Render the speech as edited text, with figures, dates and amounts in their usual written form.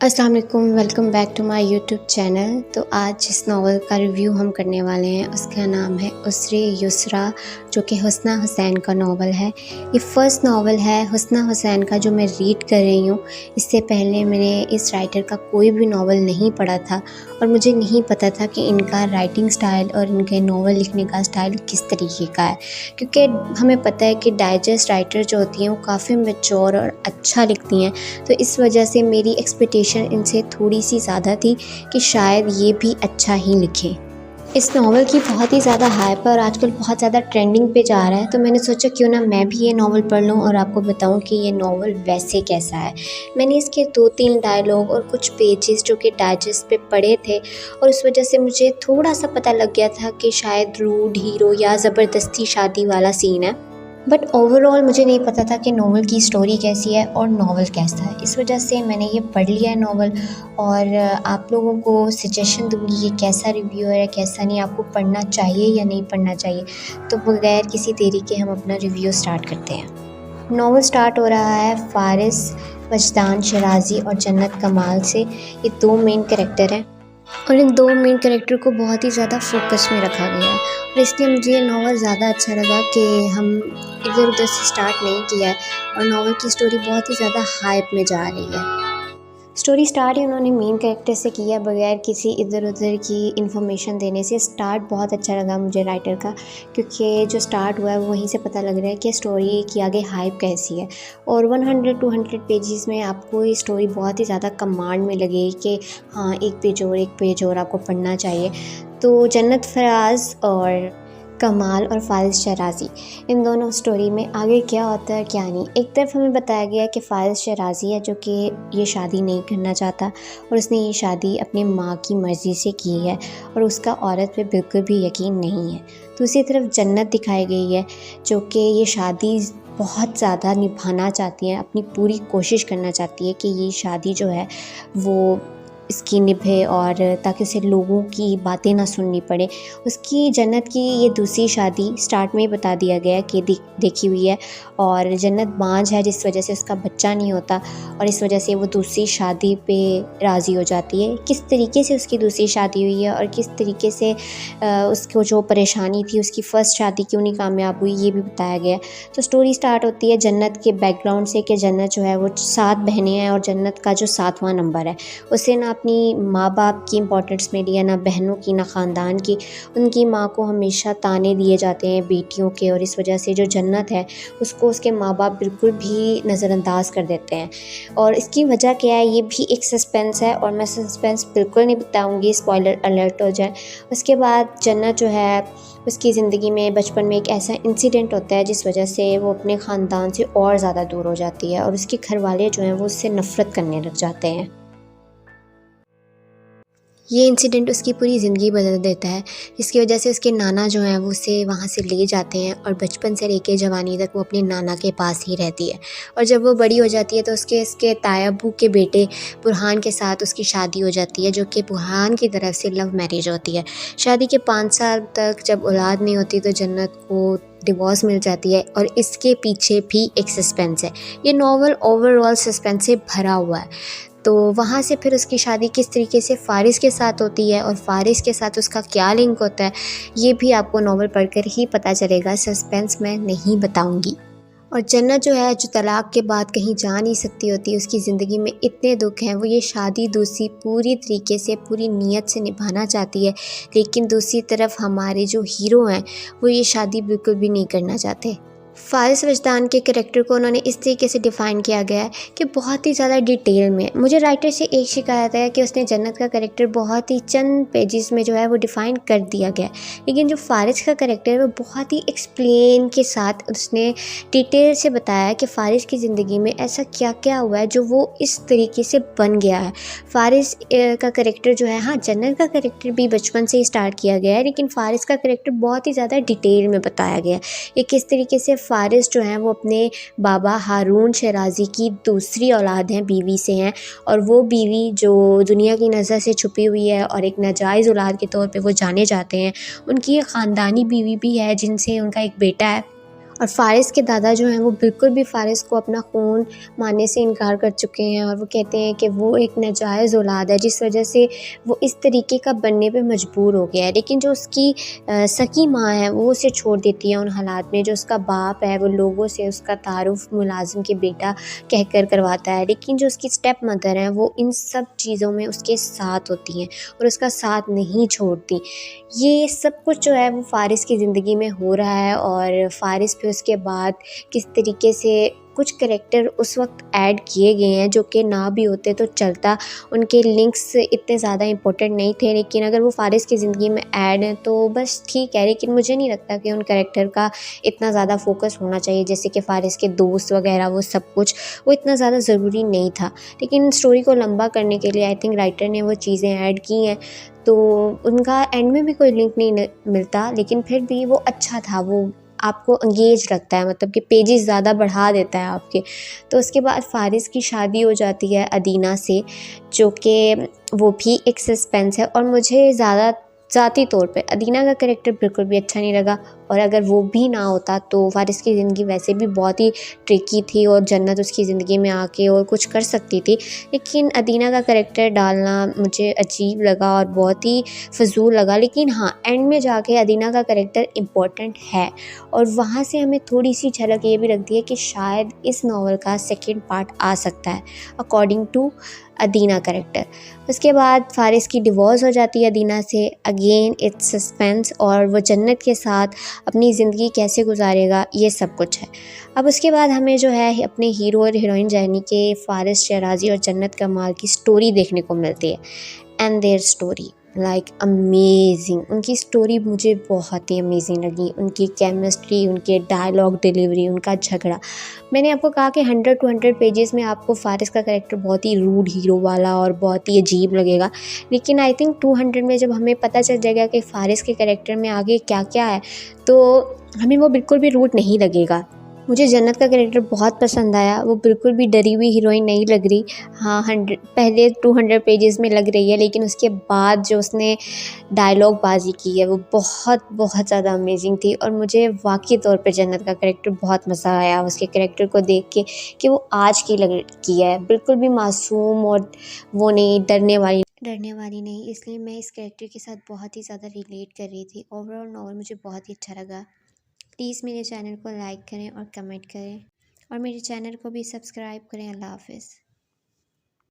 अस्सलाम वालेकुम, welcome back to my YouTube channel. तो आज जिस नावल का रिव्यू हम करने वाले हैं उसका नाम है उसरे युसरा, जो कि हुस्ना हुसैन का नावल है। ये फ़र्स्ट नावल है हुस्ना हुसैन का जो मैं रीड कर रही हूँ। इससे पहले मैंने इस राइटर का कोई भी नावल नहीं पढ़ा था और मुझे नहीं पता था कि इनका राइटिंग स्टाइल और इनके नावल लिखने का स्टाइल किस तरीके का है, क्योंकि हमें पता है कि डाइजेस्ट राइटर जो होती हैं वो काफ़ी मैच्योर और अच्छा लिखती हैं। तो इस वजह से मेरी एक्सपेक्टेशन इनसे थोड़ी सी ज़्यादा थी कि शायद ये भी अच्छा ही लिखें। इस नावल की बहुत ही ज़्यादा हाइप है और आजकल बहुत ज़्यादा ट्रेंडिंग पे जा रहा है, तो मैंने सोचा क्यों ना मैं भी ये नावल पढ़ लूँ और आपको बताऊँ कि ये नावल वैसे कैसा है। मैंने इसके 2-3 डायलॉग और कुछ पेजेस जो कि डाइजेस्ट पे पढ़े थे और उस वजह से मुझे थोड़ा सा पता लग गया था कि शायद रूड हीरो या ज़बरदस्ती शादी वाला सीन है। बट ओवरऑल मुझे नहीं पता था कि नावल की स्टोरी कैसी है और नावल कैसा है। इस वजह से मैंने ये पढ़ लिया है नावल और आप लोगों को सजेशन दूंगी ये कैसा रिव्यू है, कैसा नहीं, आपको पढ़ना चाहिए या नहीं पढ़ना चाहिए। तो बगैर किसी देरी के हम अपना रिव्यू स्टार्ट करते हैं। नावल स्टार्ट हो रहा है फारिस वजदान शराजी और जन्नत कमाल से। ये 2 मेन कैरेक्टर हैं और इन 2 मेन कैरेक्टर को बहुत ही ज़्यादा फोकस में रखा गया है और इसलिए मुझे ये नावल ज़्यादा अच्छा लगा कि हम इधर उधर से स्टार्ट नहीं किया है और नावल की स्टोरी बहुत ही ज़्यादा हाइप में जा रही है। स्टोरी स्टार्ट ही उन्होंने मेन कैरेक्टर से किया बगैर किसी इधर उधर की इन्फॉर्मेशन देने से। स्टार्ट बहुत अच्छा लगा मुझे राइटर का, क्योंकि जो स्टार्ट हुआ है वो वहीं से पता लग रहा है कि स्टोरी की आगे हाइप कैसी है और 100-200 पेजेस में आपको ये स्टोरी बहुत ही ज़्यादा कमांड में लगेगी कि हाँ एक पेज और आपको पढ़ना चाहिए। तो जन्नत फराज और कमाल और फारिस शराजी, इन दोनों स्टोरी में आगे क्या होता है क्या नहीं। एक तरफ हमें बताया गया कि फारिस शराजी है जो कि ये शादी नहीं करना चाहता और उसने ये शादी अपनी माँ की मर्ज़ी से की है और उसका औरत पे बिल्कुल भी यकीन नहीं है। दूसरी तरफ जन्नत दिखाई गई है जो कि ये शादी बहुत ज़्यादा निभाना चाहती है, अपनी पूरी कोशिश करना चाहती है कि ये शादी जो है वो इसकी निभे और ताकि उसे लोगों की बातें ना सुननी पड़े। उसकी जन्नत की ये दूसरी शादी स्टार्ट में ही बता दिया गया कि देखी हुई है और जन्नत बांझ है जिस वजह से उसका बच्चा नहीं होता और इस वजह से वो दूसरी शादी पे राज़ी हो जाती है। किस तरीके से उसकी दूसरी शादी हुई है और किस तरीके से उसको जो परेशानी थी उसकी फ़र्स्ट शादी क्यों नहीं कामयाब हुई ये भी बताया गया। तो स्टोरी स्टार्ट होती है जन्नत के बैकग्राउंड से कि जन्नत जो है वो 7 बहनें हैं और जन्नत का जो 7वां नंबर है उसे ना अपनी माँ बाप की इम्पोर्टेंस में लिया, ना बहनों की ना ख़ानदान की। उनकी माँ को हमेशा ताने दिए जाते हैं बेटियों के और इस वजह से जो जन्नत है उसको उसके माँ बाप बिल्कुल भी नज़रअंदाज कर देते हैं और इसकी वजह क्या है ये भी एक सस्पेंस है और मैं सस्पेंस बिल्कुल नहीं बताऊँगी, स्पॉइलर अलर्ट हो जाए। उसके बाद जन्नत जो है उसकी ज़िंदगी में बचपन में एक ऐसा इंसिडेंट होता है जिस वजह से वो अपने ख़ानदान से और ज़्यादा दूर हो जाती है और उसके घर वाले जो हैं वो उससे नफ़रत करने लग जाते हैं। ये इंसिडेंट उसकी पूरी ज़िंदगी बदल देता है, जिसकी वजह से उसके नाना जो हैं वो उसे वहाँ से ले जाते हैं और बचपन से लेके जवानी तक वो अपने नाना के पास ही रहती है। और जब वो बड़ी हो जाती है तो इसके ताया अब्बू के बेटे बुरहान के साथ उसकी शादी हो जाती है, जो कि बुरहान की तरफ से लव मैरिज होती है। शादी के 5 साल तक जब औलाद नहीं होती तो जन्नत को डिवोर्स मिल जाती है और इसके पीछे भी एक सस्पेंस है। ये नावल ओवरऑल सस्पेंस से भरा हुआ है। तो वहाँ से फिर उसकी शादी किस तरीके से फ़ारिस के साथ होती है और फ़ारिस के साथ उसका क्या लिंक होता है ये भी आपको नावल पढ़कर ही पता चलेगा, सस्पेंस मैं नहीं बताऊंगी। और जन्नत जो है जो तलाक के बाद कहीं जा नहीं सकती होती, उसकी ज़िंदगी में इतने दुख हैं, वो ये शादी दूसरी पूरी तरीके से पूरी नीयत से निभाना चाहती है, लेकिन दूसरी तरफ हमारे जो हीरो हैं वो ये शादी बिल्कुल भी नहीं करना चाहते। फारिस वजदान के कैरेक्टर को उन्होंने इस तरीके से डिफ़ाइन किया गया है कि बहुत ही ज़्यादा डिटेल में। मुझे राइटर से एक शिकायत है कि उसने जन्नत का कैरेक्टर बहुत ही चंद पेजेस में जो है वो डिफ़ाइन कर दिया गया है, लेकिन जो फारिस का कैरेक्टर है वो बहुत ही एक्सप्लेन के साथ उसने डिटेल से बताया कि फ़ारिस की ज़िंदगी में ऐसा क्या क्या हुआ है जो वो इस तरीके से बन गया है। फ़ारिस का कैरेक्टर जो है, हाँ जन्नत का कैरेक्टर भी बचपन से ही स्टार्ट किया गया है, लेकिन फ़ारिस का कैरेक्टर बहुत ही ज़्यादा डिटेल में बताया गया है। ये किस तरीके से फारिस जो हैं वो अपने बाबा हारून शराजी की दूसरी औलाद हैं, बीवी से हैं और वो बीवी जो दुनिया की नज़र से छुपी हुई है और एक नाजायज़ औलाद के तौर पे वो जाने जाते हैं। उनकी एक ख़ानदानी बीवी भी है जिनसे उनका एक बेटा है और फ़ारिस के दादा जो हैं वो बिल्कुल भी फ़ारिस को अपना खून मानने से इनकार कर चुके हैं और वो कहते हैं कि वो एक नाजायज़ औलाद है, जिस वजह से वो इस तरीके का बनने पे मजबूर हो गया है। लेकिन जो उसकी सगी माँ है वो उसे छोड़ देती है उन हालात में। जो उसका बाप है वो लोगों से उसका तारुफ़ मुलाज़िम के बेटा कहकर करवाता है, लेकिन जो उसकी स्टेप मदर हैं वो इन सब चीज़ों में उसके साथ होती हैं और उसका साथ नहीं छोड़ती। ये सब कुछ जो है वो फ़ारिस की ज़िंदगी में हो रहा है और फ़ारिस पे उसके बाद किस तरीके से कुछ करैक्टर उस वक़्त ऐड किए गए हैं जो कि ना भी होते तो चलता। उनके लिंक्स इतने ज़्यादा इम्पोर्टेंट नहीं थे, लेकिन अगर वो फ़ारिस की ज़िंदगी में ऐड हैं तो बस ठीक है। लेकिन मुझे नहीं लगता कि उन करैक्टर का इतना ज़्यादा फ़ोकस होना चाहिए, जैसे कि फ़ारिस के दोस्त वग़ैरह वो सब कुछ, वो इतना ज़्यादा ज़रूरी नहीं था। लेकिन स्टोरी को लंबा करने के लिए आई थिंक राइटर ने वो चीज़ें ऐड की हैं, तो उनका एंड में भी कोई लिंक नहीं मिलता, लेकिन फिर भी वो अच्छा था। वो आपको एंगेज रखता है, मतलब कि पेजेस ज़्यादा बढ़ा देता है आपके। तो उसके बाद फ़ारिस की शादी हो जाती है अदीना से, जो कि वो भी एक सस्पेंस है और मुझे ज़ाती तौर पे अदीना का कैरेक्टर बिल्कुल भी अच्छा नहीं लगा। और अगर वो भी ना होता तो फ़ारिस की ज़िंदगी वैसे भी बहुत ही ट्रिकी थी और जन्नत उसकी ज़िंदगी में आके और कुछ कर सकती थी। लेकिन अदीना का कैरेक्टर डालना मुझे अजीब लगा और बहुत ही फ़िज़ूल लगा। लेकिन हाँ, एंड में जाके अदीना का कैरेक्टर इम्पोर्टेंट है और वहाँ से हमें थोड़ी-सी झलक ये भी लगती है कि शायद इस नॉवल का सेकंड पार्ट आ सकता है, अकॉर्डिंग टू अदीना कैरेक्टर। उसके बाद फ़ारिस की डिवोर्स हो जाती है अदीना से। अगेन इट्स सस्पेंस और वो जन्नत के साथ अपनी ज़िंदगी कैसे गुजारेगा, ये सब कुछ है। अब उसके बाद हमें जो है अपने हीरो और हीरोइन यानी कि फ़ारिस शहराज़ी और जन्नत कमाल की स्टोरी देखने को मिलती है। And their story like amazing. उनकी स्टोरी मुझे बहुत ही अमेजिंग लगी। उनकी केमिस्ट्री, उनके डायलॉग डिलीवरी, उनका झगड़ा। मैंने आपको कहा कि 100 टू 100 पेजेस में आपको फ़ारिस का कैरेक्टर बहुत ही रूड हीरो वाला और बहुत ही अजीब लगेगा, लेकिन आई थिंक 200 में जब हमें पता चल जाएगा कि फ़ारिस के कैरेक्टर में आगे क्या क्या है, तो हमें वो बिल्कुल भी रूड नहीं लगेगा। मुझे जन्नत का कैरेक्टर बहुत पसंद आया। वो बिल्कुल भी डरी हुई हीरोइन नहीं लग रही। हाँ, 100 पहले 200 पेजेस में लग रही है, लेकिन उसके बाद जो उसने डायलॉग बाजी की है वो बहुत बहुत ज़्यादा अमेजिंग थी और मुझे वाकई तौर पे जन्नत का कैरेक्टर बहुत मज़ा आया उसके कैरेक्टर को देख के कि वो आज की लड़की है, बिल्कुल भी मासूम और वो नहीं, डरने वाली नहीं। इसलिए मैं इस कैरेक्टर के साथ बहुत ही ज़्यादा रिलेट कर रही थी। ओवरऑल नॉवल मुझे बहुत ही अच्छा लगा। प्लीज़ मेरे चैनल को लाइक करें और कमेंट करें और मेरे चैनल को भी सब्सक्राइब करें। अल्लाह हाफ़िज़।